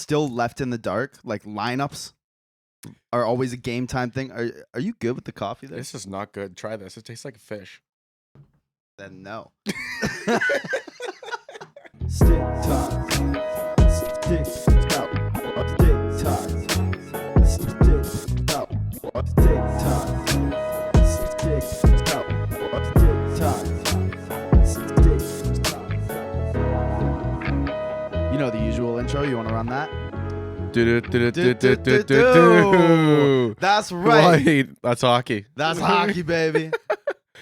still left in the dark. Like lineups are always a game time thing. Are you good with the coffee there? This is not good. Try this. It tastes like fish. Then no. Stick talk. Stick talk. Stick talk. Stick talk. Stick talk. Stick talk. Stick talk. You know the usual intro. You want to run that? That's right. Wait, that's hockey. That's hockey, baby.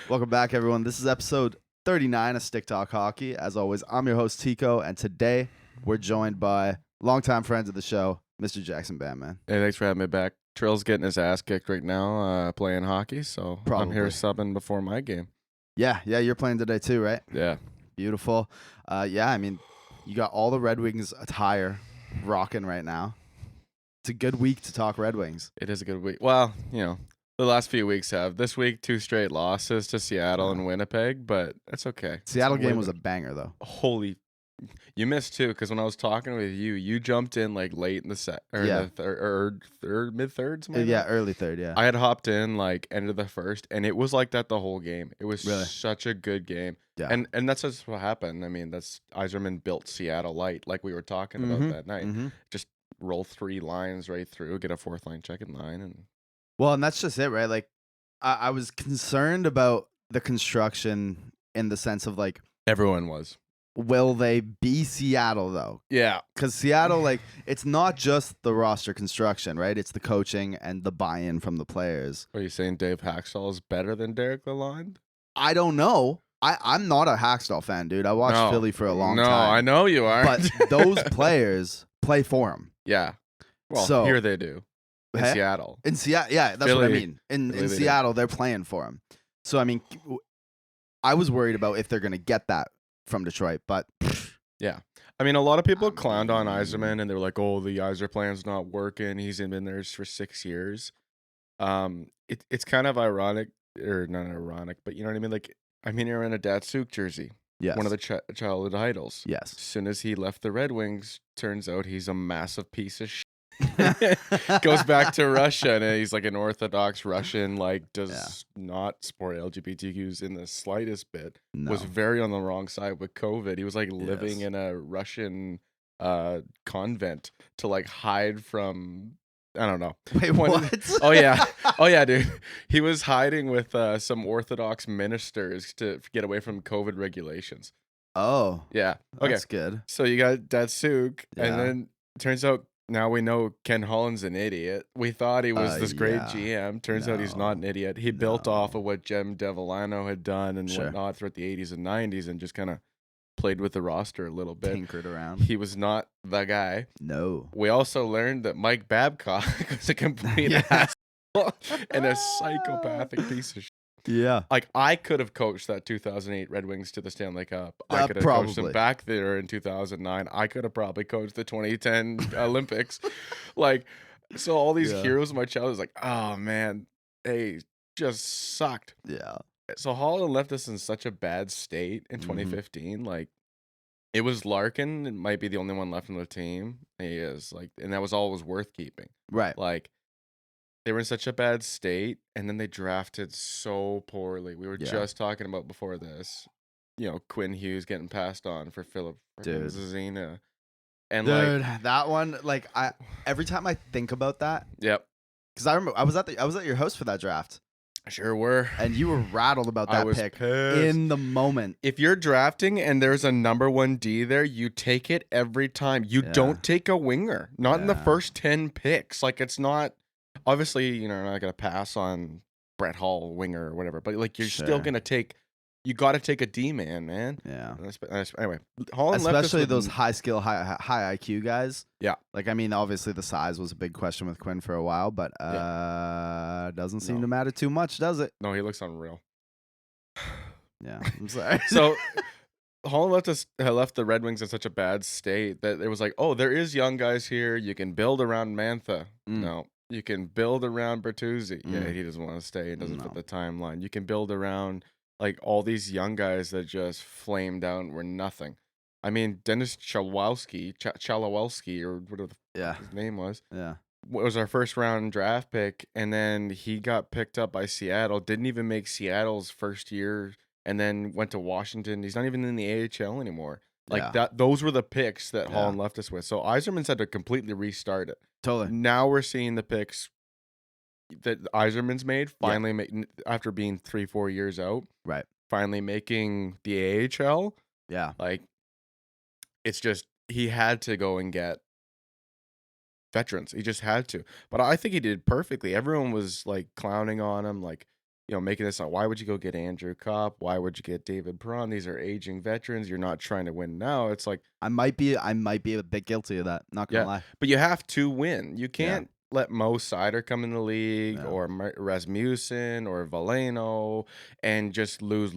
Welcome back, everyone. This is episode 39 of Stick Talk Hockey. As always, I'm your host, Tiko, and today we're joined by longtime friends of the show, Mr. Jackson Banman. Hey, thanks for having me back. Trill's getting his ass kicked right now playing hockey, so I'm here subbing before my game. Yeah, you're playing today too, right? Yeah. Beautiful. Yeah, I mean, you got all the Red Wings attire rocking right now. It's a good week to talk Red Wings. It is a good week. Well, you know, the last few weeks have. This week, 2 straight losses to Seattle and Winnipeg, but that's okay. Seattle game was a banger, though. Holy, you missed too, because when I was talking with you, you jumped in like late in the set, or in the mid thirds. Yeah, early third. Yeah, I had hopped in like end of the first, and it was like that the whole game. It was really such a good game. Yeah, and that's just what happened. I mean, that's Yzerman built Seattle light, like we were talking about that night. Just roll 3 lines right through, get a 4th line check in line, and that's just it, right? Like, I was concerned about the construction in the sense of like everyone was. Will they be Seattle though? Yeah, because Seattle, like, it's not just the roster construction, right? It's the coaching and the buy-in from the players. Are you saying Dave Haxtell is better than Derek Lalonde? I don't know. I'm not a Haxtell fan, dude. I watched Philly for a long time. No, I know you are. But those players play for him. Yeah. Well, so, here they do. In Seattle. In Seattle, yeah, that's Philly, what I mean. In Seattle, they're playing for him. So, I mean, I was worried about if they're going to get that from Detroit, but... Yeah. I mean, a lot of people clowned on Yzerman, and they were like, oh, the Yzer plan's not working. He's been there for 6 years. It's kind of ironic, or not ironic, but you know what I mean? Like, I'm here in a Datsuk jersey. Yes. One of the childhood idols. Yes. As soon as he left the Red Wings, turns out he's a massive piece of shit. Goes back to Russia, and he's like an Orthodox Russian, like does not support LGBTQs in the slightest bit. No. Was very on the wrong side with COVID. He was like living in a Russian convent to like hide from... I don't know. Wait, what? Oh yeah, dude. He was hiding with some Orthodox ministers to get away from COVID regulations. Oh, yeah. Okay, that's good. So you got Datsuk, and then turns out now we know Ken Holland's an idiot. We thought he was this great GM. Turns out he's not an idiot. He built off of what Jem Devellano had done and whatnot throughout the 80s and 90s, and just kind of played with the roster a little bit. Tinkered around. He was not the guy. No. We also learned that Mike Babcock was a complete asshole and a psychopathic piece of shit. Yeah. Like, I could have coached that 2008 Red Wings to the Stanley Cup. I could have coached them back there in 2009. I could have probably coached the 2010 Olympics. Like, so all these heroes of my childhood was like, oh, man, they just sucked. Yeah. So Holland left us in such a bad state in 2015. Like, it was Larkin. It might be the only one left on the team. He is like, and that was all was worth keeping. Right. Like, they were in such a bad state, and then they drafted so poorly. We were just talking about before this, you know, Quinn Hughes getting passed on for Philip Zazina. And dude, like that one, like, every time I think about that, because I remember I was at your house for that draft. Sure were. And you were rattled about that pick in the moment. If you're drafting and there's a number 1 D there, you take it every time. You don't take a winger. Not in the first 10 picks. Like, it's not... Obviously, you know, you're not going to pass on Brett Hall, winger, or whatever. But, like, you're still going to take... You got to take a D-man, man. Yeah. Anyway, Holland especially left those high-skill, high IQ guys. Yeah. Like, I mean, obviously the size was a big question with Quinn for a while, but doesn't seem to matter too much, does it? No, he looks unreal. Yeah, I'm sorry. So, Holland left the Red Wings in such a bad state that it was like, oh, there is young guys here. You can build around Mantha. No. You can build around Bertuzzi. Yeah, he doesn't want to stay. He doesn't fit the timeline. You can build around... like all these young guys that just flamed out and were nothing. I mean, Dennis Chalowski, or whatever his name was. Yeah. Was our first round draft pick, and then he got picked up by Seattle. Didn't even make Seattle's first year, and then went to Washington. He's not even in the AHL anymore. Like that. Those were the picks that Holland left us with. So Yzerman's had to completely restart it. Totally. Now we're seeing the picks that Yzerman's made finally after being 3-4 years out. Right. Finally making the AHL. Yeah. Like, it's just he had to go and get veterans. He just had to. But I think he did perfectly. Everyone was like clowning on him, like, making this. Why would you go get Andrew Kopp? Why would you get David Perron? These are aging veterans. You're not trying to win now. It's like I might be a bit guilty of that. Not gonna lie. But you have to win. You can't let Mo Seider come in the league or Rasmussen or Valeno and just lose.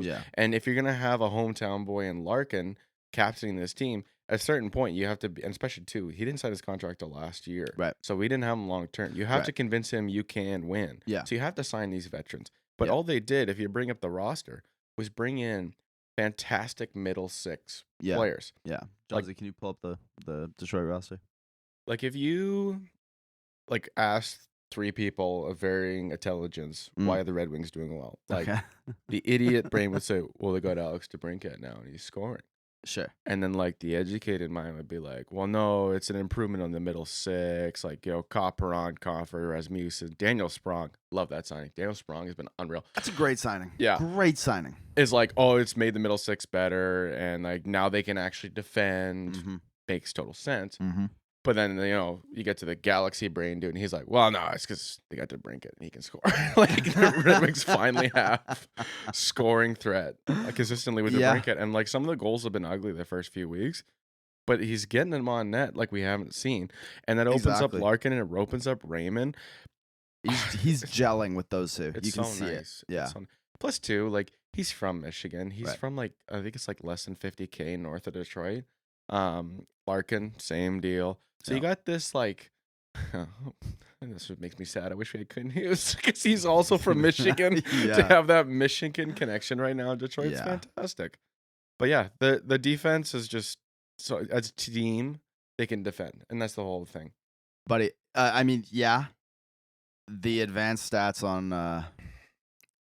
Yeah. And if you're gonna have a hometown boy in Larkin captaining this team, at a certain point you have to be, and especially too, he didn't sign his contract till last year. Right. So we didn't have him long term. You have to convince him you can win. Yeah. So you have to sign these veterans. But all they did, if you bring up the roster, was bring in fantastic middle six players. Yeah. Jonesy, can you pull up the Detroit roster? Like, if you asked 3 people of varying intelligence why are the Red Wings doing well, like the idiot brain would say, well, they got Alex DeBrincat now and he's scoring. Sure. And then like the educated mind would be like, well, no, it's an improvement on the middle six, like, Copperon, Coffer, Rasmussen, Daniel Sprong. Love that signing. Daniel Sprong has been unreal. That's a great signing. Yeah. Great signing. It's like, oh, it's made the middle six better, and like now they can actually defend. Mm-hmm. Makes total sense. Mm-hmm. But then, you get to the Galaxy brain dude, and he's like, well, no, it's because they got DeBrincat, and he can score. Like, the Red Wings finally have scoring threat consistently with DeBrincat. And, like, some of the goals have been ugly the first few weeks, but he's getting them on net like we haven't seen. And that opens up Larkin, and it opens up Raymond. He's gelling with those two. It's you can so see nice. it. Yeah. Plus, too, like, he's from Michigan. He's from, like, I think it's, like, less than 50K north of Detroit. Larkin, same deal. So you got this, like, this makes me sad. I wish we couldn't use, because he's also from Michigan. To have that Michigan connection right now in Detroit's fantastic. But yeah, the defense is just, so as a team, they can defend, and that's the whole thing. But I mean, the advanced stats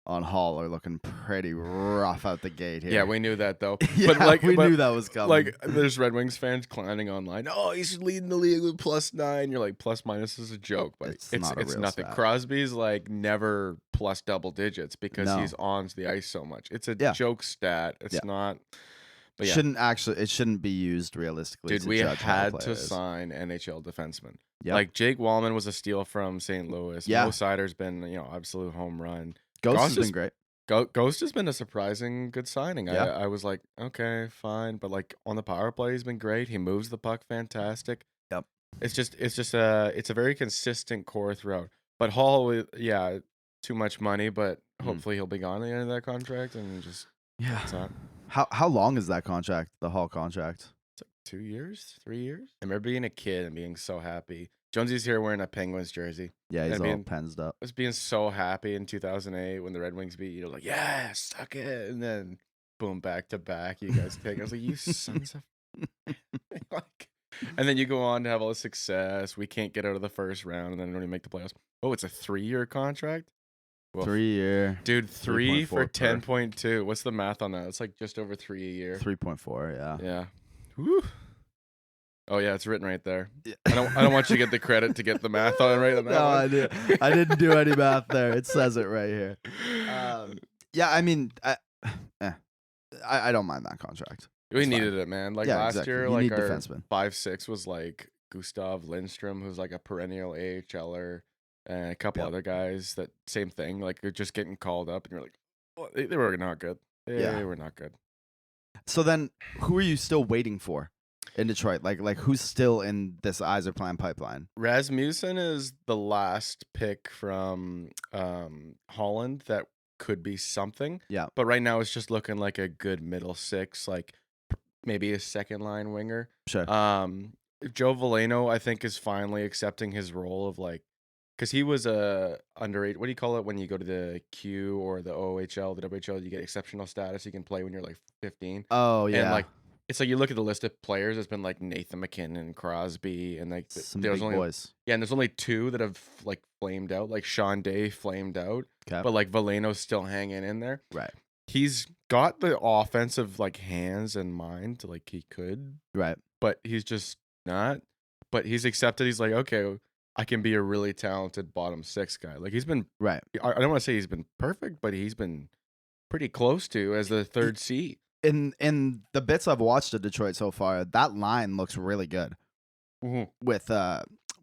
on Hall are looking pretty rough out the gate here. Yeah, we knew that though. But we knew that was coming. Like, there's Red Wings fans clowning online. Oh, he's leading the league with +9. You're like, plus minus is a joke, but it's nothing. Stat. Crosby's like never plus double digits because he's on the ice so much. It's a joke stat. It's not. But it shouldn't be used realistically. Dude, we had to sign NHL defensemen. Yep. Like, Jake Wallman was a steal from St. Louis. Mo Seider's been absolute home run. Ghost has been great. Ghost has been a surprising good signing. I was like, okay, fine, but like on the power play, he's been great. He moves the puck fantastic. Yep. It's a very consistent core throughout. But Hall, too much money, but hopefully he'll be gone at the end of that contract, and just How long is that contract? The Hall contract? It's like 2 years, 3 years. I remember being a kid and being so happy. Jonesy's here wearing a Penguins jersey. Yeah, he's all penzed up. I was being so happy in 2008 when the Red Wings beat. Like, yeah, suck it. And then, boom, back to back. You guys take. I was like, you sons of. Like, and then you go on to have all the success. We can't get out of the first round, and then don't even make the playoffs. Oh, it's a 3-year contract? Well, 3-year. Dude, 3 for 10.2. What's the math on that? It's like just over 3 a year. 3.4, yeah. Yeah. Woo. Oh yeah, it's written right there. Yeah. I don't want you to get the credit to get the math on right on that. No, I didn't do any math there. It says it right here. Yeah, I mean, I don't mind that contract. We needed it, man. Like last year, you like our defenseman. 5-6 was like Gustav Lindstrom, who's like a perennial AHLer, and a couple other guys that same thing. Like they're just getting called up, and you're like, oh, they were not good. They were not good. So then, who are you still waiting for in Detroit? Like who's still in this Yzerplan pipeline? Rasmussen is the last pick from Holland that could be something. Yeah. But right now it's just looking like a good middle six, like maybe a second line winger. Sure. Joe Valeno, I think, is finally accepting his role of like, because he was a underage. What do you call it when you go to the Q or the OHL, the WHL? You get exceptional status. You can play when you're like 15. Oh yeah. And like, it's like you look at the list of players. It's been like Nathan McKinnon, Crosby, and like Some there's big only boys. yeah, and there's only 2 that have like flamed out. Like Sean Day flamed out, Okay. but like Valeno's still hanging in there. Right. He's got the offensive like hands and mind, like he could, Right. but he's just not. But he's accepted. He's like, okay, I can be a really talented bottom 6 guy. Like he's been Right. I don't want to say he's been perfect, but he's been pretty close to as the 3rd C. In the bits I've watched of Detroit so far, that line looks really good with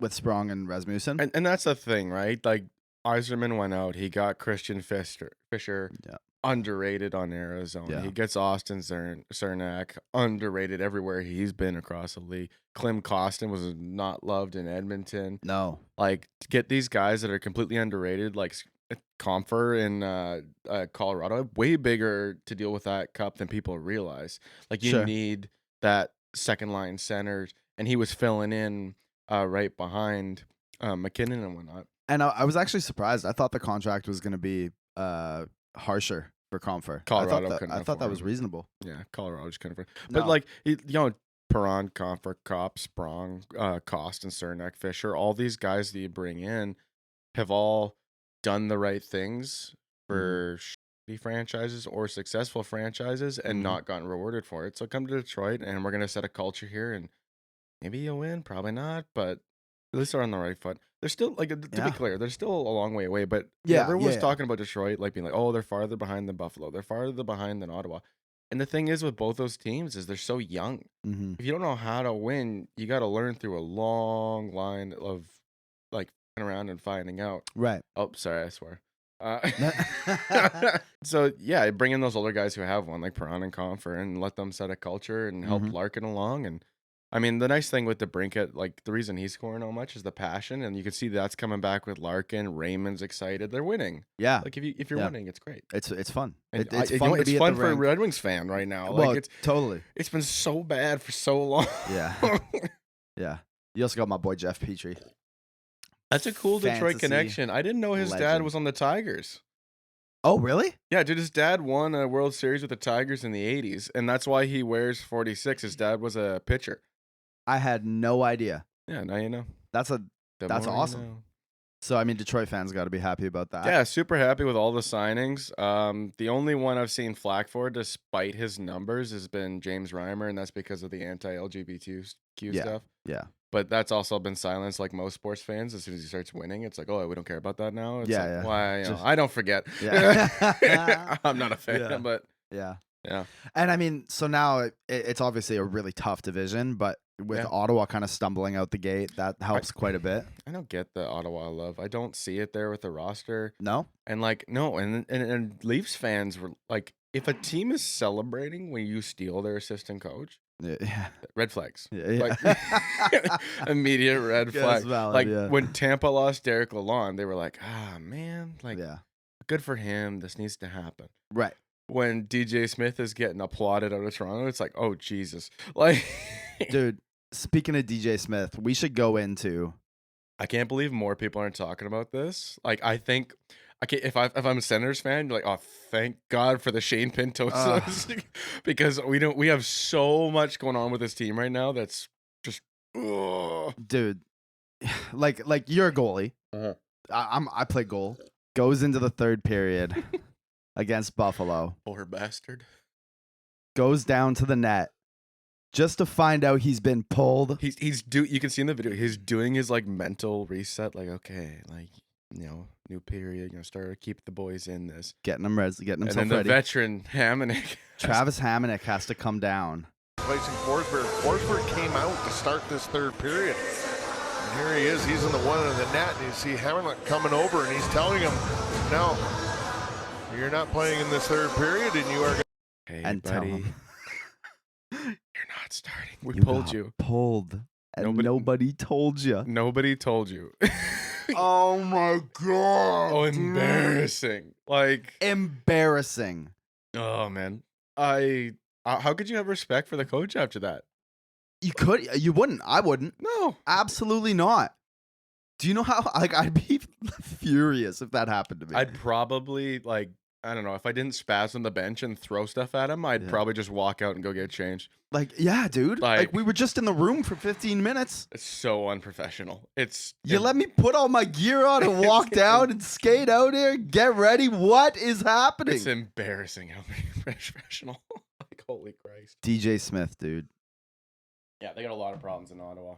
Sprong and Rasmussen. And that's the thing, right? Like Yzerman went out. He got Christian Fisher, underrated on Arizona. Yeah. He gets Austin Cernak, underrated everywhere he's been across the league. Klim Kostin was not loved in Edmonton. No. Like, to get these guys that are completely underrated, like Comfer in Colorado, way bigger to deal with that cup than people realize. Like, you need that second line center, and he was filling in right behind McKinnon and whatnot. And I was actually surprised. I thought the contract was going to be harsher for Comfer. Colorado I thought that was reasonable. Yeah, Colorado just couldn't afford. But like, Perron, Comfer, Kopp, Sprong, Kostin, Cernak, Fisher, all these guys that you bring in have all done the right things for shitty franchises or successful franchises and not gotten rewarded for it. So come to Detroit and we're going to set a culture here, and maybe you'll win, probably not, but at least they're on the right foot. They're still, like, to be clear, they're still a long way away, but everyone's talking about Detroit, like being like, oh, they're farther behind than Buffalo. They're farther behind than Ottawa. And the thing is with both those teams is they're so young. If you don't know how to win, you got to learn through a long line of like around and finding out. Right. Oh, sorry, I swear. So yeah, bring in those older guys who have one, like Perron and Comfer, and let them set a culture and help Larkin along. And I mean, the nice thing with DeBrincat, like the reason he's scoring so much is the passion, and you can see that's coming back with Larkin. Raymond's excited; they're winning. Yeah, like if you're winning, it's great. It's fun. It's fun. It's fun for a Red Wings fan right now. Well, like it's totally. It's been so bad for so long. Yeah, yeah. You also got my boy Jeff Petrie. That's a cool Detroit connection. I didn't know his dad was on the Tigers. Oh, really? Yeah, dude, his dad won a World Series with the Tigers in the 80s, and that's why he wears 46. His dad was a pitcher. I had no idea. Yeah, now you know. That's awesome. You know. So, I mean, Detroit fans got to be happy about that. Yeah, super happy with all the signings. The only one I've seen flack for, despite his numbers, has been James Reimer, and that's because of the anti-LGBTQ stuff. Yeah. But that's also been silenced, like most sports fans. As soon as he starts winning, it's like, oh, we don't care about that now. It's like, why? I don't forget. Yeah. I'm not a fan, but yeah. Yeah. And I mean, so now it's obviously a really tough division, but with Ottawa kind of stumbling out the gate, that helps quite a bit. I don't get the Ottawa love. I don't see it there with the roster. No? And like, no. And Leafs fans were like, if a team is celebrating when you steal their assistant coach, red flags. Like, immediate red flag. Valid, when Tampa lost Derek Lalonde, they were like, man, like, good for him. This needs to happen. Right. When DJ Smith is getting applauded out of Toronto, it's like, oh, Jesus. Like, dude, speaking of DJ Smith, we should go into. I can't believe more people aren't talking about this. Like, I think, if I'm a Senators fan, you're like, oh, thank God for the Shane Pinto, because we have so much going on with this team right now. That's just, dude, like you're a goalie. I play goal. Goes into the third period against Buffalo. Poor bastard. Goes down to the net just to find out he's been pulled. You can see in the video, he's doing his like mental reset. Like, okay, like, new period, start keep the boys in this. Getting himself ready. And then the veteran Hamonic. Travis Hamonic has to come down. Placing Forsberg. Forsberg came out to start this third period. And here he is. He's in the one in the net. And you see Hamonic coming over, and he's telling him, no, you're not playing in this third period, and you are going to... Hey, and buddy, tell him. You're not starting. We you pulled got you. Pulled. And nobody told you. Nobody told you. Oh my God. Oh, embarrassing. Like, embarrassing. Oh man. How could you have respect for the coach after that? You wouldn't. I wouldn't. No. Absolutely not. Do you know how I'd be furious if that happened to me? I'd probably I don't know. If I didn't spaz on the bench and throw stuff at him, I'd probably just walk out and go get changed. Like, yeah, dude. Like we were just in the room for 15 minutes. It's so unprofessional. You let me put all my gear on and walk down and skate out here, get ready. What is happening? It's embarrassing how professional. Like, holy Christ. DJ Smith, dude. Yeah, they got a lot of problems in Ottawa.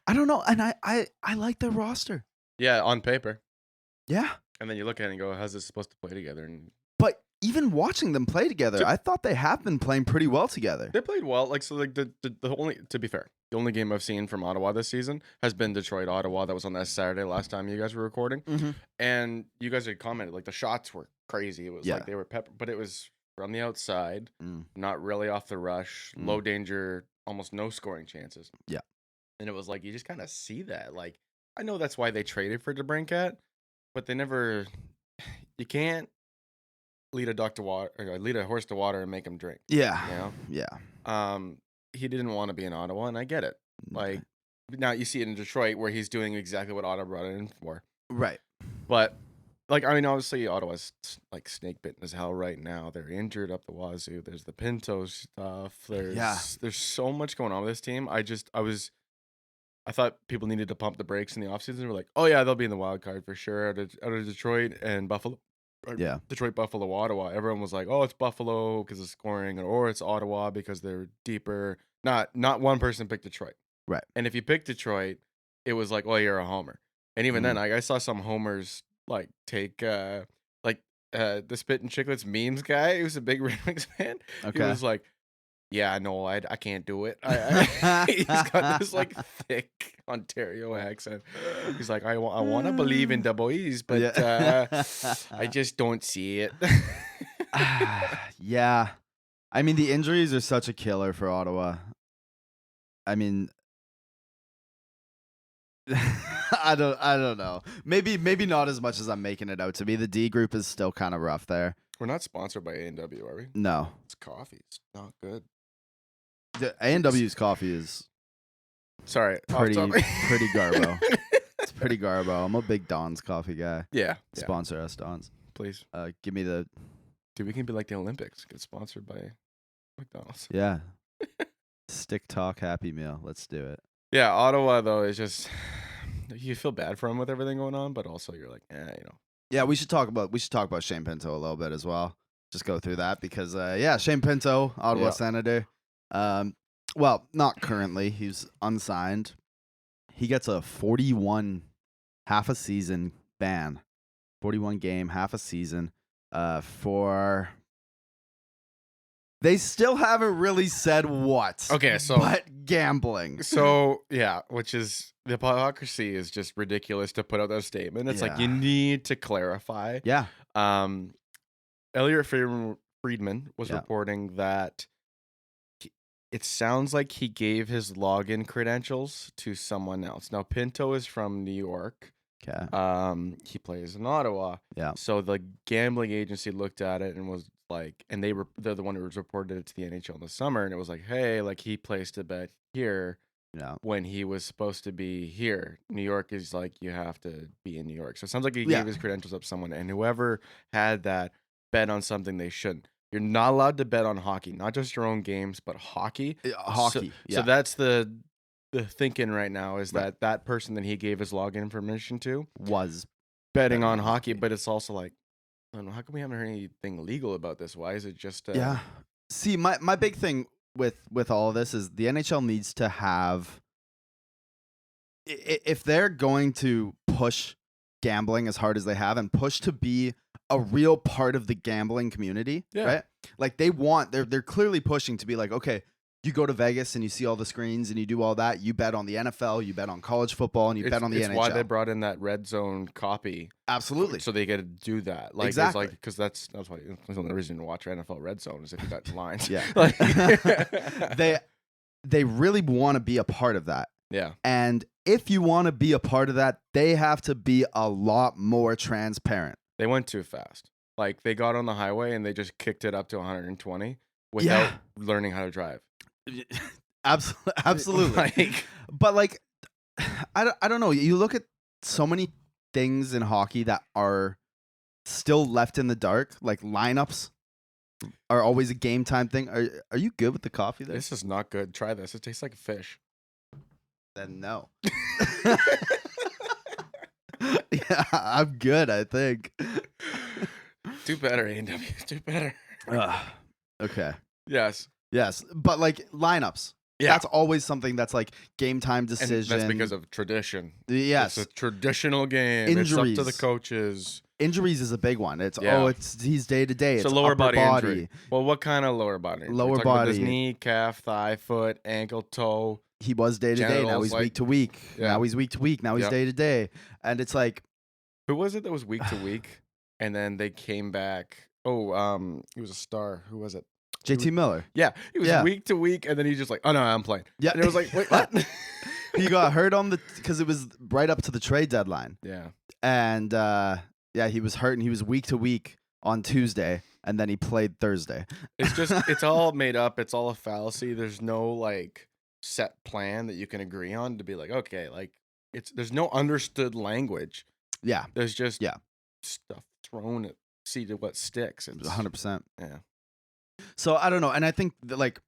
I don't know, and I like their roster. Yeah, on paper. Yeah. And then you look at it and go, how's this supposed to play together? And but even watching them play together, I thought they have been playing pretty well together. They played well. Like, so like the only, to be fair, the only game I've seen from Ottawa this season has been Detroit Ottawa. That was on that Saturday last time you guys were recording. Mm-hmm. And you guys had commented like the shots were crazy. It was like they were pepper, but it was from the outside, not really off the rush, low danger, almost no scoring chances. Yeah. And it was like you just kind of see that. Like, I know that's why they traded for DeBrincat, but they never. You can't lead a duck to water, or lead a horse to water and make him drink. Yeah. You know? Yeah. He didn't want to be in Ottawa, and I get it. Like, now you see it in Detroit where he's doing exactly what Ottawa brought it in for. Right. But, like, I mean, obviously Ottawa's like snake bitten as hell right now. They're injured up the wazoo. There's the Pinto stuff. There's so much going on with this team. I thought people needed to pump the brakes in the offseason. We're like, oh yeah, they'll be in the wild card for sure out of Detroit and Buffalo. Yeah. Detroit, Buffalo, Ottawa. Everyone was like, oh, it's Buffalo because of scoring, or it's Ottawa because they're deeper. Not one person picked Detroit. Right. And if you picked Detroit, it was like, oh, you're a homer. And even then, I saw some homers like take the Spit and Chicklets memes guy who's a big Red Wings fan. Okay. He was like, yeah, no, I can't do it. He's got this like thick Ontario accent. He's like, I want to believe in the boys, but I just don't see it. Yeah. I mean, the injuries are such a killer for Ottawa. I mean, I don't know. Maybe not as much as I'm making it out to be. The D group is still kind of rough there. We're not sponsored by A&W, are we? No. It's coffee. It's not good. The A&W's coffee is pretty garbo. It's pretty garbo. I'm a big Don's coffee guy. Yeah. Sponsor us, Don's. Please. Give me the... Dude, we can be like the Olympics. Get sponsored by McDonald's. Yeah. Stick Talk Happy Meal. Let's do it. Yeah, Ottawa, though, is just... You feel bad for him with everything going on, but also you're like, Yeah, we should talk about Shane Pinto a little bit as well. Just go through that because, Shane Pinto, Ottawa Senator. Well, not currently. He's unsigned. He gets a 41 half a season ban. 41 game, half a season for... They still haven't really said what. Okay, so... But gambling. So, yeah, which is... The hypocrisy is just ridiculous to put out that statement. It's like, you need to clarify. Yeah. Elliot Friedman was reporting that it sounds like he gave his login credentials to someone else. Now, Pinto is from New York. Okay. He plays in Ottawa. Yeah. So the gambling agency looked at it and was like, and they're the one who reported it to the NHL in the summer, and it was like, hey, like he placed a bet here. Yeah. When he was supposed to be here. New York is like, you have to be in New York. So it sounds like he gave his credentials up to someone, and whoever had that bet on something they shouldn't. You're not allowed to bet on hockey, not just your own games, but hockey. Hockey. So that's the thinking right now is that person that he gave his login information to was betting on hockey, but it's also like, I don't know, how come we haven't heard anything legal about this? Why is it just Yeah. See, my big thing with all of this is the NHL needs to have, if they're going to push gambling as hard as they have and push to be a real part of the gambling community, right? Like they're clearly pushing to be like, okay, you go to Vegas and you see all the screens and you do all that. You bet on the NFL, you bet on college football, and you bet on the NHL. It's why they brought in that red zone copy. Absolutely. So they get to do that. Like, exactly. It's like, because that's why the only reason to watch NFL red zone is if you got lines. Yeah. Like, they really want to be a part of that. Yeah. And if you want to be a part of that, they have to be a lot more transparent. They went too fast. Like, they got on the highway and they just kicked it up to 120 without learning how to drive. Absolutely. But like, I don't know. You look at so many things in hockey that are still left in the dark. Like lineups are always a game time thing. Are you good with the coffee there? This is not good. Try this. It tastes like fish. Then no. Yeah, I'm good, I think. Do better, A&W. Do better. Okay. Yes. Yes, but like lineups. Yeah. That's always something that's like game time decision. And that's because of tradition. Yes. It's a traditional game. Injuries. It's up to the coaches. Injuries is a big one. It's Yeah. he's day to day. It's It's a lower upper body injury. Well, what kind of lower body injury? Lower We're talking about body. his knee, calf, thigh, foot, ankle, toe. He was day to day. Now Genitals, he's like- week to week. Yeah. Now he's week to week. Now he's Yeah. day to day. And it's like, Who was it that was week to week? And then they came back. Oh, he was a star. Who was it? JT Miller. Yeah, he was Yeah. week to week, and then he's just like, "Oh no, I'm playing." Yeah. And it was like, "Wait, what?" He got hurt on because it was right up to the trade deadline. Yeah, And yeah, he was hurt and he was week to week on Tuesday. And then he played Thursday. it's just it's all made up. It's all a fallacy. There's no like set plan that you can agree on to be like, okay, like there's no understood language. Yeah, There's just Yeah. stuff thrown at see to what sticks. It's 100%. Yeah. So I don't know. And I think that, like,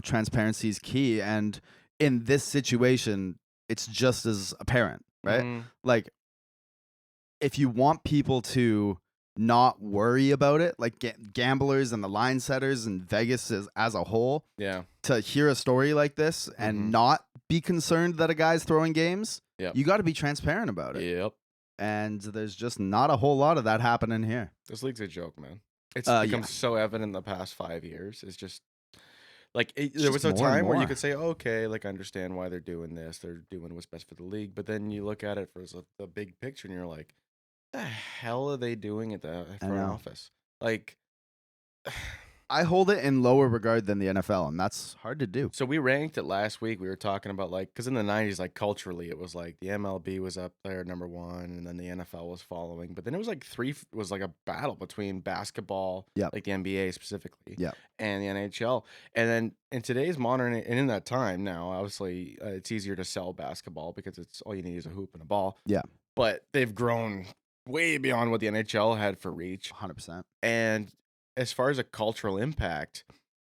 transparency is key. And in this situation, it's just as apparent, right? Mhm. Like, if you want people to not worry about it, like gamblers and the line setters and Vegas as a whole, Yeah. to hear a story like this and Mhm. not be concerned that a guy's throwing games, Yep. you got to be transparent about it. Yep. And there's just not a whole lot of that happening here. This league's a joke, man. It's Yeah. become so evident in the past 5 years. It's just like there just was a more and time where you more. could say, okay, like I understand why they're doing this. They're doing what's best for the league. But then you look at it for the big picture, and you're like, the hell are they doing at the front know. office? Like, I hold it in lower regard than the NFL, and that's hard to do. so we ranked it last week. We were talking about like, because in the 90s, like culturally, it was like the MLB was up there number one, and then the NFL was following. But then it was like it was like a battle between basketball, Yep. like the NBA specifically, Yep. and the NHL. And then in today's modern, and in that time now, obviously, it's easier to sell basketball because it's all you need is a hoop and a ball. Yeah. But they've grown way beyond what the NHL had for reach. 100%. And as far as a cultural impact,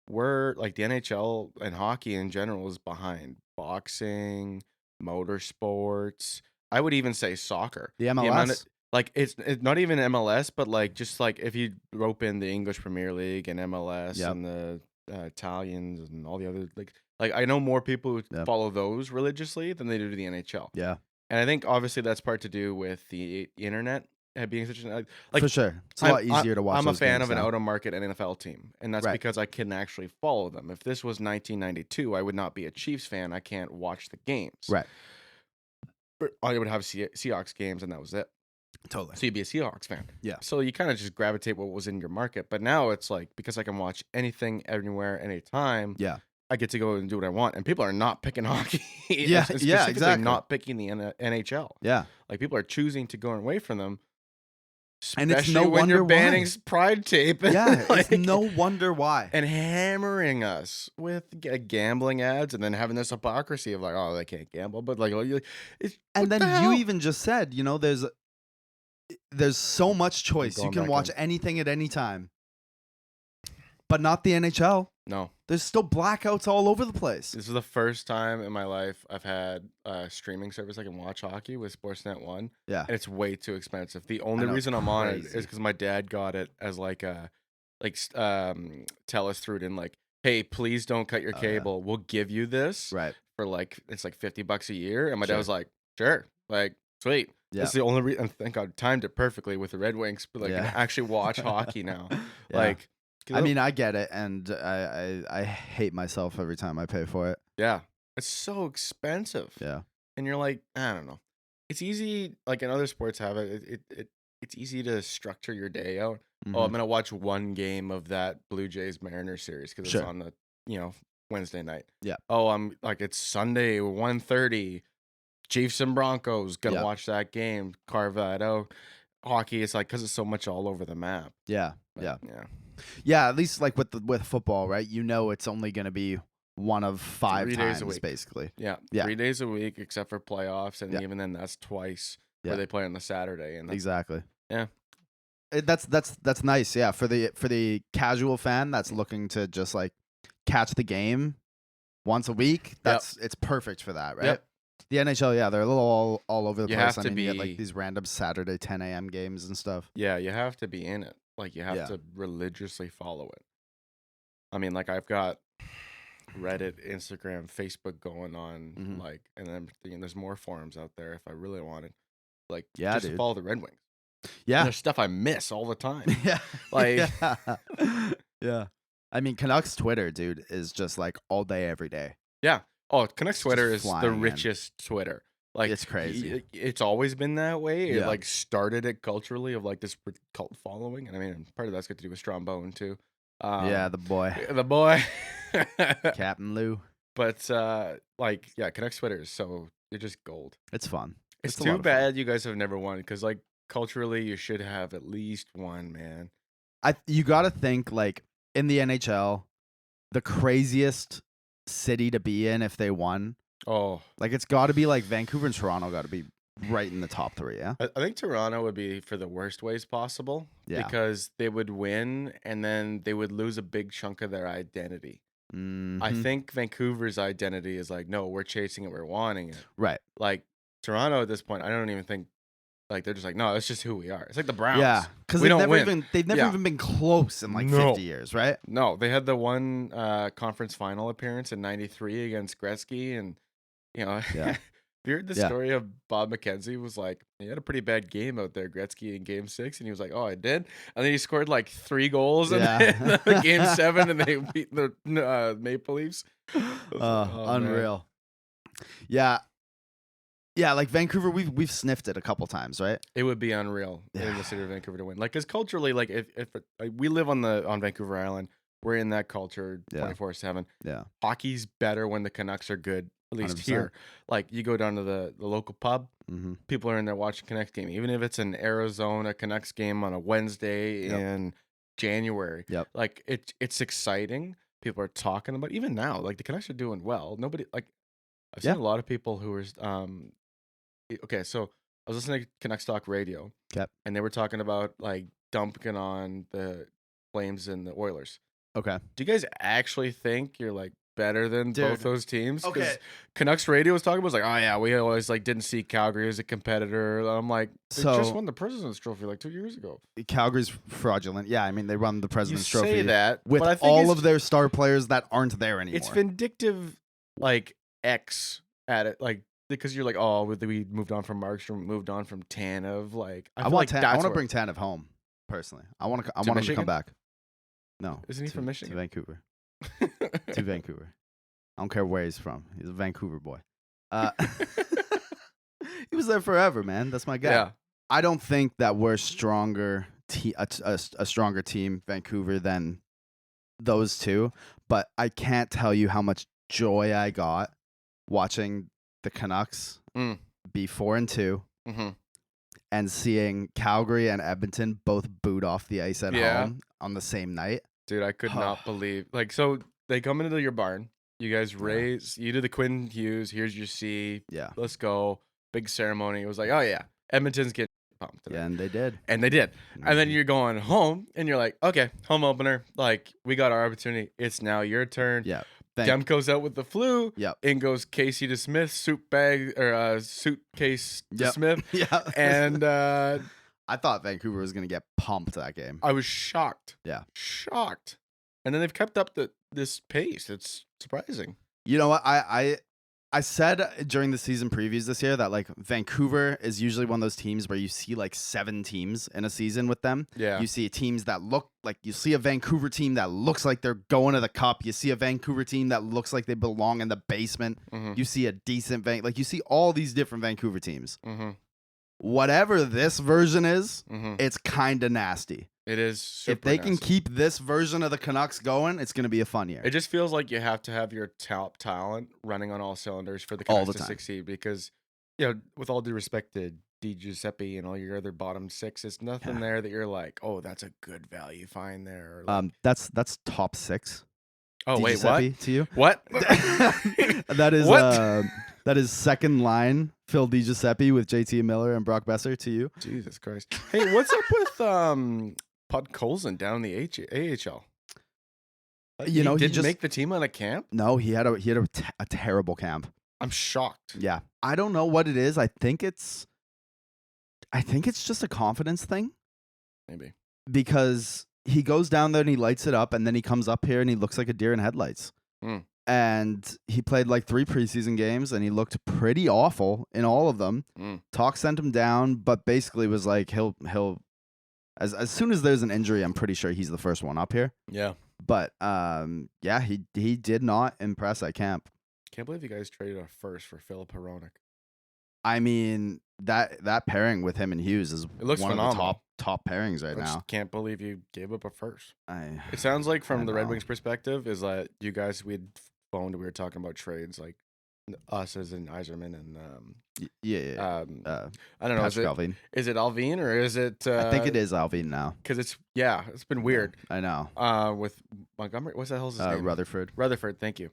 we're like the NHL and hockey in general is behind boxing, motorsports. I would even say soccer. The amount MLS. of- like it's not even MLS, but like just like if you rope in the English Premier League and MLS Yep. and the Italians and all the other like I know more people who Yep. follow those religiously than they do the NHL. Yeah, And I think obviously that's part to do with the internet being such an like for sure. It's a lot easier to watch. I'm a those fan games of an now. out of market NFL team, and that's Right. because I can actually follow them. If this was 1992, I would not be a Chiefs fan. I can't watch the games. Right. But I would have Seahawks games, and that was it. Totally. So you'd be a Seahawks fan. Yeah. So you kind of just gravitate what was in your market. But now it's like because I can watch anything, anywhere, anytime. Yeah. I get to go and do what I want, and people are not picking hockey. Yeah, And yeah, specifically exactly. Not picking the NHL. Yeah. Like people are choosing to go away from them. And it's Especially no when you're wonder why. banning Pride tape. Yeah. like, It's no wonder why. and hammering us with gambling ads, and then having this hypocrisy of like, oh, they can't gamble, but like, it's, And what then the you hell? even just said, there's so much choice. You going can back watch in. anything at any time, but not the NHL. No, There's still blackouts all over the place. this is the first time in my life I've had a streaming service I can watch hockey with Sportsnet 1. Yeah. And it's way too expensive. The only know, reason I'm on it crazy. is because my dad got it as like tell us through it in like, hey, please don't cut your Oh, yeah. cable. We'll give you this Right. for like it's like $50 a year. And my Sure. dad was like, sure, like sweet. Yeah. That's the only reason. Thank God, timed it perfectly with the Red Wings. But like, Yeah. I can actually watch hockey now. Yeah. Like, 'cause I mean, I get it, and I hate myself every time I pay for it. yeah, it's so expensive. Yeah. And you're like, I don't know. It's easy, like in other sports have it. It's easy to structure your day out. Oh, Mhm. I'm gonna watch one game of that Blue Jays Mariners series because Sure. it's on the Wednesday night. Yeah. Oh, I'm like it's Sunday 1:30. Chiefs and Broncos. Gonna Yeah. watch that game. Carve that out. Hockey, it's like because it's so much all over the map. Yeah. But, Yeah. yeah. Yeah. At least like with football, right? It's only going to be one of 5 3 times, days a week. basically. Yeah. Yeah. 3 days a week except for playoffs, and Yeah. even then that's twice Yeah. where they play on the Saturday. And that's, Exactly. Yeah. That's nice. Yeah, for the casual fan that's looking to just like catch the game once a week. It's perfect for that, right? Yep. The NHL, yeah, they're a little all over the You place. have to you get like be- these random Saturday 10 a.m. games and stuff. Yeah, you have to be in it. Like, you have to religiously follow it. I mean, like, I've got Reddit, Instagram, Facebook going on, like, and then I'm thinking there's more forums out there if I really wanted. Like, just to follow the Red Wings. Yeah. And there's stuff I miss all the time. Yeah. Like, yeah. I mean, Canucks Twitter, dude, is just like all day, every day. yeah. Oh, Canucks Twitter is the flying in. richest Twitter. Like, It's crazy. It's always been that way. It Yeah. like started it culturally of like this cult following, and I mean, part of that's got to do with Strombone too. Yeah, the boy, the boy, Captain Lou. But like, yeah, Canucks Twitter is so they're just gold. It's fun. It's a lot too of bad you guys have never won because like culturally you should have at least one, man. You got to think like in the NHL, the craziest city to be in if they won. Oh, Like it's got to be like Vancouver and Toronto got to be right in the top 3, yeah? I think Toronto would be for the worst ways possible. Yeah. Because they would win and then they would lose a big chunk of their identity. I Mhm. think Vancouver's identity is like, no, we're chasing it, we're wanting it. Right. Like Toronto at this point, I don't even think like they're just like, no, that's just who we are. It's like the Browns. Yeah, because We they've don't never win. even been close in like No. 50 years, right? No, they had the one conference final appearance in '93 against Gretzky, and you know, Yeah. you heard the Yeah. story of Bob McKenzie was like, he had a pretty bad game out there, Gretzky, in Game 6, and he was like, oh, I did, and then he scored like 3 goals in Yeah. Game 7, and they beat the Maple Leafs. I was like, oh, man. Unreal. Yeah. Yeah, like Vancouver, we've sniffed it a couple times, right? It would be unreal in Yeah. the city of Vancouver to win. Like, because culturally, like if like, we live on Vancouver Island, we're in that culture Yeah. 24/7. Yeah. Hockey's better when the Canucks are good, at least 100%. here. Like, you go down to the local pub, Mm-hmm. people are in there watching Canucks game, even if it's an Arizona Canucks game on a Wednesday Yep. in January. Yep. Like, it's exciting. People are talking about, even now, like the Canucks are doing well. Nobody, like, I've seen Yeah. a lot of people who are okay, so I was listening to Canucks Talk Radio. Yep. And they were talking about like dumping on the Flames and the Oilers. Okay. Do you guys actually think you're like better than Dude. both those teams? 'Cause Okay. Canucks Radio was talking about, was like, oh yeah, we always like didn't see Calgary as a competitor. I'm like, they So- just won the President's Trophy like 2 years ago. Calgary's fraudulent. Yeah, I mean, they run the You President's say Trophy that, with but I think all it's- of their star players that aren't there anymore. It's vindictive, like X at it, like because you're like, oh, we moved on from Markstrom, moved on from Tanev. Like, I feel want like I that's want to where- bring Tanev home personally. I want him to Michigan? come back. No, Isn't he from to Michigan? Vancouver. To Vancouver. I don't care where he's from. He's a Vancouver boy. He was there forever, man. That's my guy. Yeah. I don't think that we're stronger, a stronger team, Vancouver, than those two. But I can't tell you how much joy I got watching the Canucks Mm. be 4-2 Mm-hmm. and seeing Calgary and Edmonton both boot off the ice at Yeah. home on the same night. Dude, I could not believe, like, so they come into your barn. You guys raise, you do the Quinn Hughes. Here's your C. Yeah. Let's go. Big ceremony. It was like, oh yeah, Edmonton's getting pumped today. Yeah, and they did. And they did. And then Mhm. you're going home and you're like, okay, home opener. Like, we got our opportunity. It's now your turn. Yeah. Demko's out with the flu. Yep. In goes Casey DeSmith, suitcase Yep. DeSmith. Yeah. And I thought Vancouver was going to get pumped that game. I was shocked. Yeah. Shocked. And then they've kept up this pace. It's surprising. You know what? I said during the season previews this year that like Vancouver is usually one of those teams where you see like 7 teams in a season with them. Yeah. You see teams that look like, you see a Vancouver team that looks like they're going to the cup. You see a Vancouver team that looks like they belong in the basement. Mm-hmm. You see a decent like you see all these different Vancouver teams. Mm-hmm. Whatever this version is, Mm-hmm. it's kind of nasty. It is super If they can nasty. keep this version of the Canucks going, it's going to be a fun year. It just feels like you have to have your top talent running on all cylinders for the All Canucks the to time. succeed. Because, you know, with all due respect to Di Giuseppe and all your other bottom 6, it's nothing Yeah. there that you're like, oh, that's a good value find there. Or like, That's top 6. oh, Di wait, Giuseppe what? to you? What? That is What? that is second line Phil DiGiuseppe with JT Miller and Brock Besser to you. Jesus Christ. Hey, what's up with Pud Colson down in the AHL? You know, he he didn't just make the team on a camp? No, he had a terrible camp. I'm shocked. Yeah. I don't know what it is. I think it's just a confidence thing. Maybe. Because he goes down there and he lights it up, and then he comes up here and he looks like a deer in headlights. Mm. And he played like 3 preseason games, and he looked pretty awful in all of them. Mm. Talk sent him down, but basically was like he'll as soon as there's an injury, I'm pretty sure he's the first one up here. Yeah. But yeah, he did not impress at camp. Can't believe you guys traded a first for Filip Hronek. I mean, that pairing with him and Hughes is It looks one phenomenal. of the top pairings right I just now. can't believe you gave up a first. I It sounds like I from the Red know. Wings perspective is that you guys, we'd phoned, we were talking about trades, like us as in Yzerman and yeah. I don't know, Patrick Alvin. is it Alvin or is it I think it is Alvin now. because it's been weird I know. with Montgomery, what's the hell's his name? Rutherford. Thank you.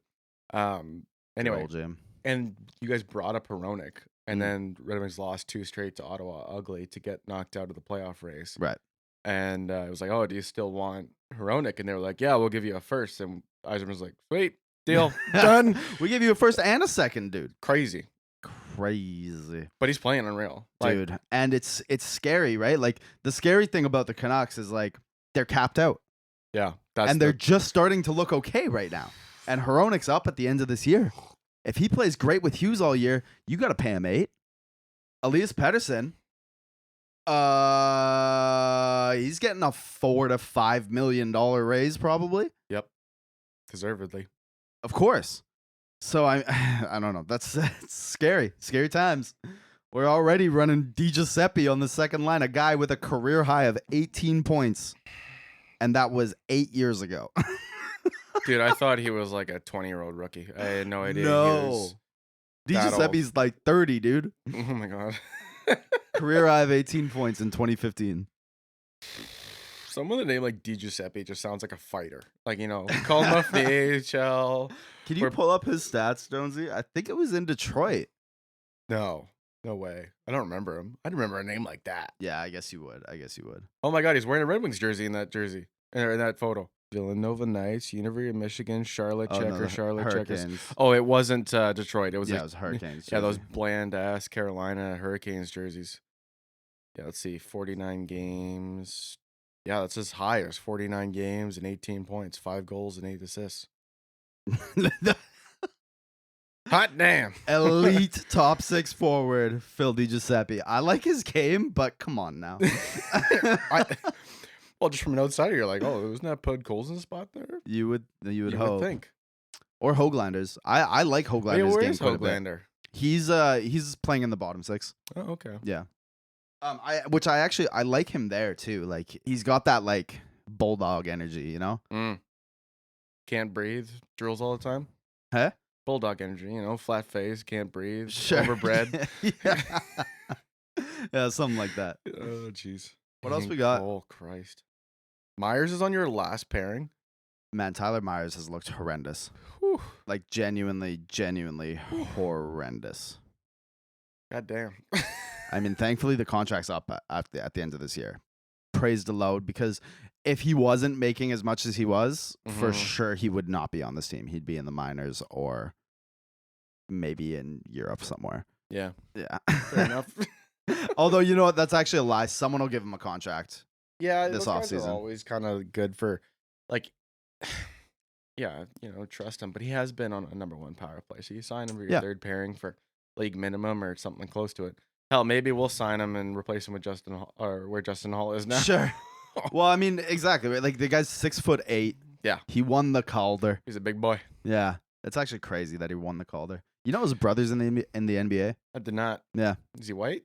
Good Anyway, old Jim. and you guys brought up Hronek, and Mm. then Red Wings lost 2 straight to Ottawa ugly to get knocked out of the playoff race. Right. And it was like, oh, do you still want Hronek? And they were like, yeah, we'll give you a first. And Yzerman was like, sweet, deal, done. We gave you a first and a second, dude. Crazy. Crazy. But he's playing unreal. Like, Dude. And it's scary, right? Like the scary thing about the Canucks is like they're capped out. yeah. That's And they're just starting to look okay right now. And Hronek's up at the end of this year. If he plays great with Hughes all year, you got to pay him 8. Elias Pettersson, he's getting a $4 to $5 million raise probably. deservedly. Of course. So I don't know. That's scary. Scary times. We're already running DiGiuseppe on the second line, a guy with a career high of 18 points. And that was 8 years ago. Dude, I thought he was like a 20-year-old rookie. I had no idea. No. He was that old. DiGiuseppe's like 30, dude. Oh my God. Career high of 18 points in 2015. Someone with a name like DiGiuseppe just sounds like a fighter. Like, you know, call him up the AHL. Can you pull up his stats, Jonesy? I think it was in Detroit. No way. I don't remember him. I remember a name like that. Yeah, I guess you would. Oh my God, he's wearing a Red Wings jersey in that photo. Villanova Knights, University of Michigan, Charlotte Checkers. Hurricanes. Oh, it wasn't Detroit. It was It was Hurricanes. yeah, those jersey. bland ass Carolina Hurricanes jerseys. Yeah, let's see, 49 games. Yeah, that's his high. It was 49 games and 18 points, 5 goals and 8 assists. Hot damn. Elite top 6 forward, Phil DiGiuseppe. I like his game, but come on now. Well, just from an outsider, you're like, oh, isn't that Pud Colson's spot there? You would You hope. would think. Or Hoaglander's. I like Hey, Hoaglander's where game is quite a bit. Hoaglander? He's playing in the bottom 6. Oh, okay. Yeah. I like him there too. Like he's got that like bulldog energy, you know? Can't breathe, drills all the time. Huh? Bulldog energy, you know, flat face, can't breathe, Sure. overbred. yeah. Yeah, something like that. Oh, jeez. What else we got? Oh, Christ. Myers is on your last pairing. Man, Tyler Myers has looked horrendous. Whew. Like genuinely horrendous. God damn. I mean, thankfully the contract's up at the end of this year. Praise the load, because if he wasn't making as much as he was, for Mhm. sure he would not be on this team. He'd be in the minors or maybe in Europe somewhere. Yeah. Yeah. Fair enough. Although, you know what? That's actually a lie. Someone will give him a contract. Yeah, This those guys are offseason. always kind of good for, like, yeah, you know, trust him. But he has been on a number 1 power play, so you sign him for your Yeah. third pairing for league minimum or something close to it. Hell, maybe we'll sign him and replace him with Justin Hall, or where Justin Hall is now. Sure. Well, I mean, exactly. Right? Like the guy's 6'8". Yeah. He won the Calder. He's a big boy. Yeah. It's actually crazy that he won the Calder. You know his brother's in the NBA? I did not. Yeah. Is he white?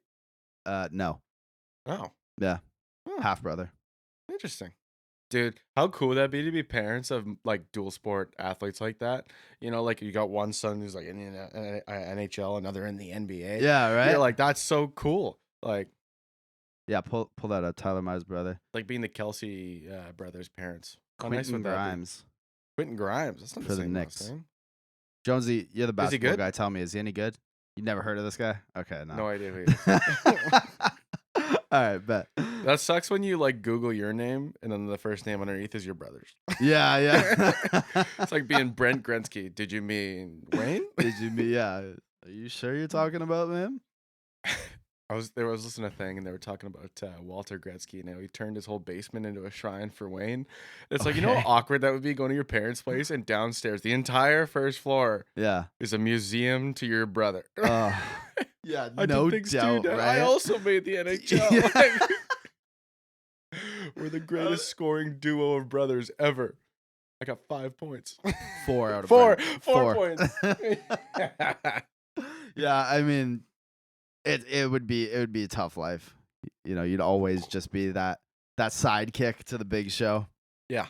No. Oh. Yeah. Huh. Half brother. Interesting. Dude, how cool would that be to be parents of like dual sport athletes like that? You know, like you got one son who's like in the NHL, another in the NBA. Yeah, right? You're like, that's so cool. Like Yeah, pull that up. Tyler Myers' brother. being the Kelsey brothers' parents. How nice Quentin would that be? Grimes. Quentin Grimes. That's not For the the same Knicks. last name. Jonesy, you're the basketball good? guy. Tell me, is he any good? You never heard of this guy? Okay, no. No idea who he is. All right, bet. That sucks when you like Google your name and then the first name underneath is your brother's. Yeah. It's like being Brent Gretzky. Did you mean Wayne? Did you mean? Yeah. Are you sure you're talking about him? I was listening to a thing and they were talking about Walter Gretzky and how he turned his whole basement into a shrine for Wayne. It's like, you know how awkward that would be going to your parents' place and downstairs, the entire first floor is a museum to your brother. Yeah, I no did things doubt, too, Dad. right? I also made the NHL. Yeah. Like, we're the greatest scoring duo of brothers ever. I got 5 points. 4 out of Four Four. points. Yeah, I mean, it would be a tough life. You know, you'd always just be that sidekick to the big show. Yeah.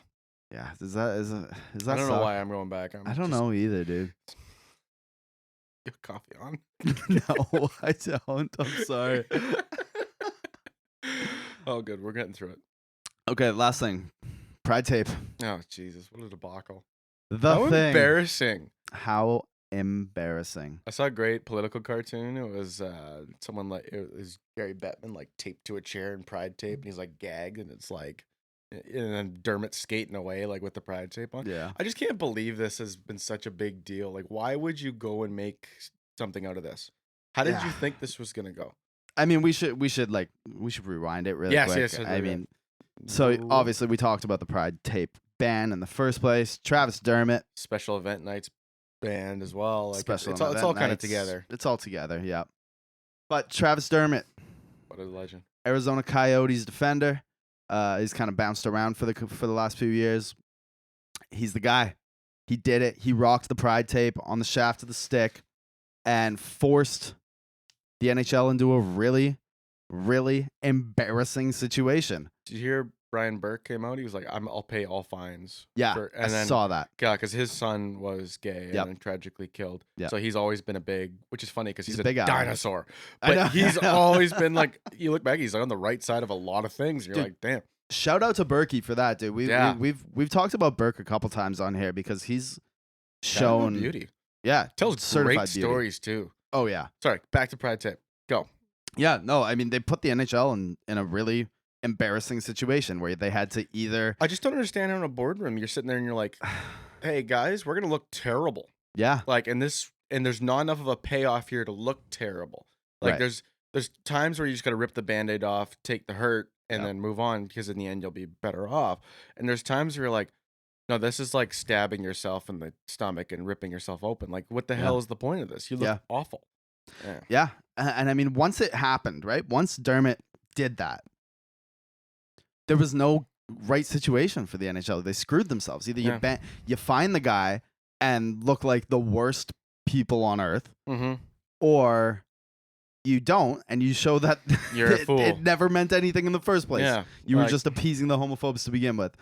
Yeah. Is that I don't know why I'm going back. I don't know either, dude. You have coffee on? No, I don't. I'm sorry. Oh, good. We're getting through it. Okay, last thing. Pride tape. Oh, Jesus. What a debacle. How Embarrassing. How embarrassing. I saw a great political cartoon. It was someone like, it was Gary Bettman like taped to a chair in pride tape and he's like gagged and it's like, and then Dermot skating away like with the pride tape on. Yeah. I just can't believe this has been such a big deal. Like, why would you go and make something out of this? How did you think this was gonna go? I mean, we should rewind it really quick. Yes. I mean, so obviously we talked about the pride tape ban in the first place. Travis Dermott, special event nights banned as well. Like special it's all kind of together. It's all together, yeah. But Travis Dermott, What a legend. Arizona Coyotes defender. He's kind of bounced around for the last few years. He's the guy. He did it. He rocked the pride tape on the shaft of the stick and forced the NHL into a really, really embarrassing situation. Did you hear Brian Burke came out? He was like, I'll pay all fines. Yeah, I saw that. Yeah, because his son was gay Yep. and tragically killed. Yep. So he's always been which is funny because he's a big guy. dinosaur. I know. But he's always been like, you look back, he's like on the right side of a lot of things. And you're like, damn. Shout out to Berkey for that, dude. We've talked about Burke a couple times on here because he's shown beauty. Yeah, Tells certified great beauty. stories too. Oh yeah. Sorry, back to pride tape. Go. Yeah, no, I mean they put the NHL in a really embarrassing situation where they had to either I just don't understand how in a boardroom you're sitting there and you're like, hey guys, we're gonna look terrible. Yeah. Like and there's not enough of a payoff here to look terrible. Like Right. there's times where you just gotta rip the Band-Aid off, take the hurt, and then move on because in the end you'll be better off. And there's times where you're like, no, this is like stabbing yourself in the stomach and ripping yourself open. Like, what the hell is the point of this? You look awful. Yeah. Yeah. And I mean, once it happened, right? Once Dermott did that, there was no right situation for the NHL. They screwed themselves. Either you find the guy and look like the worst people on earth, or you don't, and you show that you're a fool. It never meant anything in the first place. Yeah, you were just appeasing the homophobes to begin with.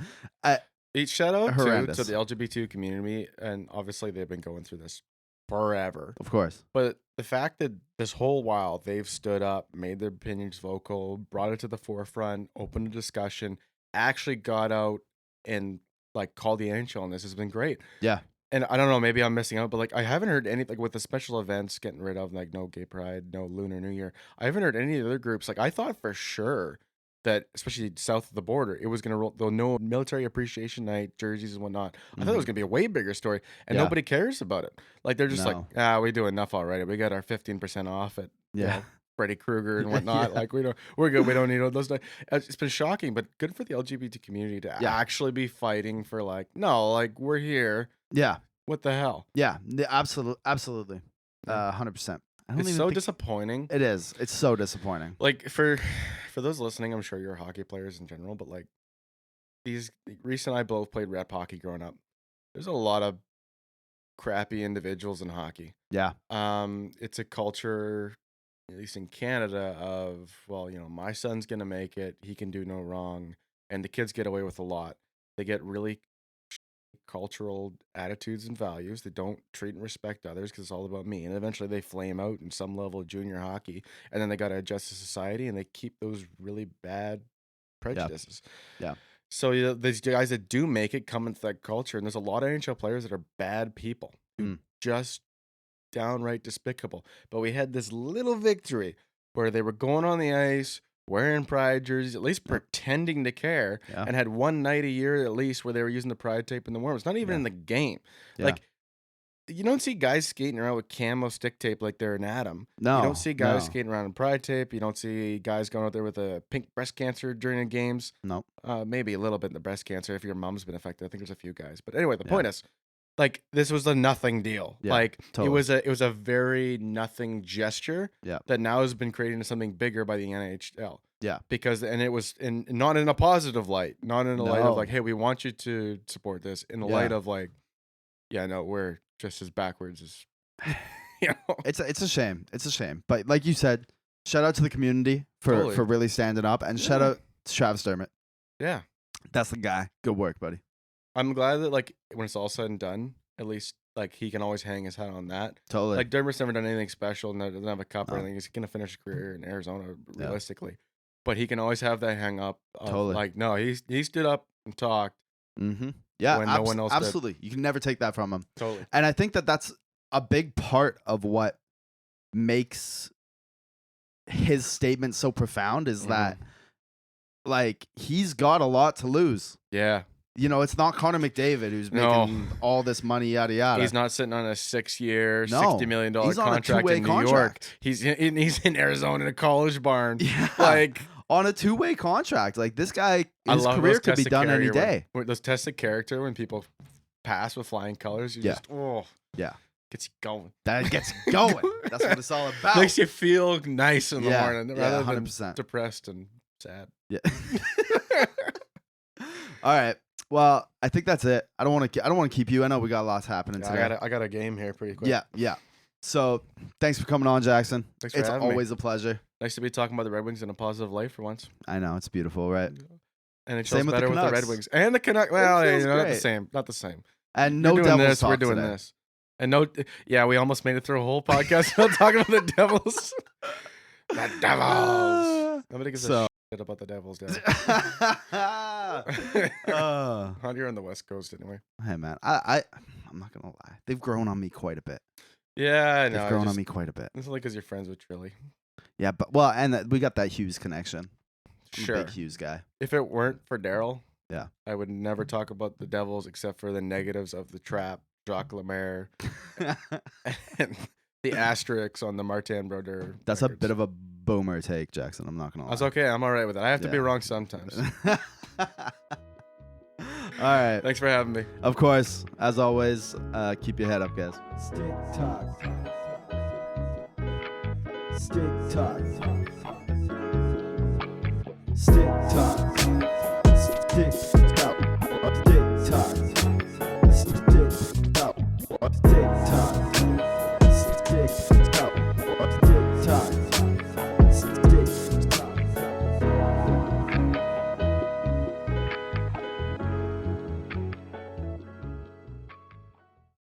Shout out horrendous. to the LGBT community, and obviously they've been going through this forever. Of course. But the fact that this whole while they've stood up, made their opinions vocal, brought it to the forefront, opened a discussion, actually got out and like called the NHL on this has been great. Yeah. And I don't know, maybe I'm missing out, but like I haven't heard anything with the special events getting rid of like no gay pride, no Lunar New Year. I haven't heard any of the other groups. Like I thought for sure that, especially south of the border, it was going to roll. They'll know military appreciation night, jerseys and whatnot. I thought it was going to be a way bigger story, and nobody cares about it. Like they're just like, we do enough already. We got our 15% off at Freddy Krueger and whatnot. Like we're good. We don't need all those. It's been shocking, but good for the LGBT community to actually be fighting for like we're here. Yeah. What the hell? Yeah. Absolutely. 100%. It's so disappointing. It is. It's so disappointing. Like for those listening, I'm sure you're hockey players in general, but like Reese and I both played rep hockey growing up. There's a lot of crappy individuals in hockey. Yeah. It's a culture, at least in Canada, of my son's gonna make it. He can do no wrong, and the kids get away with a lot. They get really cultural attitudes and values. They don't treat and respect others because it's all about me, and eventually they flame out in some level of junior hockey, and then they got to adjust to society, and they keep those really bad prejudices. Yeah. So these guys that do make it come into that culture, and there's a lot of NHL players that are bad people who just downright despicable. But we had this little victory where they were going on the ice, wearing pride jerseys, at least pretending to care, and had one night a year at least where they were using the pride tape in the warm-ups. Not even in the game. Yeah. Like, you don't see guys skating around with camo stick tape like they're an atom. No. You don't see guys skating around in pride tape. You don't see guys going out there with a pink breast cancer during the games. No. Maybe a little bit in the breast cancer if your mom's been affected. I think there's a few guys. But anyway, the point is, like, this was a nothing deal. Yeah, like totally. it was a very nothing gesture that now has been created into something bigger by the NHL. Yeah. Because it was not in a positive light, not in a light of like, hey, we want you to support this, in the light of like, we're just as backwards as It's a shame. It's a shame. But like you said, shout out to the community for really standing up, and shout out to Travis Dermott. Yeah. That's the guy. Good work, buddy. I'm glad that like when it's all said and done, at least like he can always hang his hat on that. Totally. Like Dermott's never done anything special, doesn't have a cup or anything. He's gonna finish a career in Arizona realistically. But he can always have that hang up of like, no, he stood up and talked. Mm-hmm. Yeah, when no one else did. absolutely. You can never take that from him. Totally. And I think that that's a big part of what makes his statement so profound is that, like, he's got a lot to lose. Yeah. You know, it's not Connor McDavid who's making all this money, yada, yada. He's not sitting on a 6-year, $60 million he's on contract a two-way in New contract. York. He's in Arizona in a college barn. Yeah. Like, on a two-way contract. Like, this guy, I his love career those could be tests of done any character day. when those tests of character when people pass with flying colors, you just, gets you going. That gets going. That's what it's all about. Makes you feel nice in the morning rather 100%. than depressed and sad. Yeah. All right. Well, I think that's it. I don't want to keep you. I know we got lots happening today. I got a game here pretty quick. Yeah. So, thanks for coming on, Jackson. Thanks for it's having always me. a pleasure. Nice to be talking about the Red Wings in a positive light for once. I know, it's beautiful, right? And it Same shows with better the with the Red Canucks. Wings and the Canucks. Well, feels not the great. same. Not the same. And no We're doing Devils this. talk We're doing today. this. And no, we almost made it through a whole podcast without talking about the Devils. The Devils. Nobody gives a shit about the Devils, Dad. You're on the West Coast anyway. Hey man, I'm not gonna lie. They've grown on me quite a bit. Yeah, I know. They've grown on me quite a bit. It's only because you're friends with Trilly. Yeah, but we got that Hughes connection. I'm a big Hughes guy. If it weren't for Daryl, yeah, I would never talk about the Devils except for the negatives of the trap, Jacques Lemaire, and the asterisks on the Martin Brodeur. That's records. a bit of a boomer take, Jackson. I'm not gonna lie. That's okay. I'm all right with it. I have to be wrong sometimes. All right. Thanks for having me. Of course, as always, keep your head up, guys. Stick talk. Stick talk. Stick talk. Stick.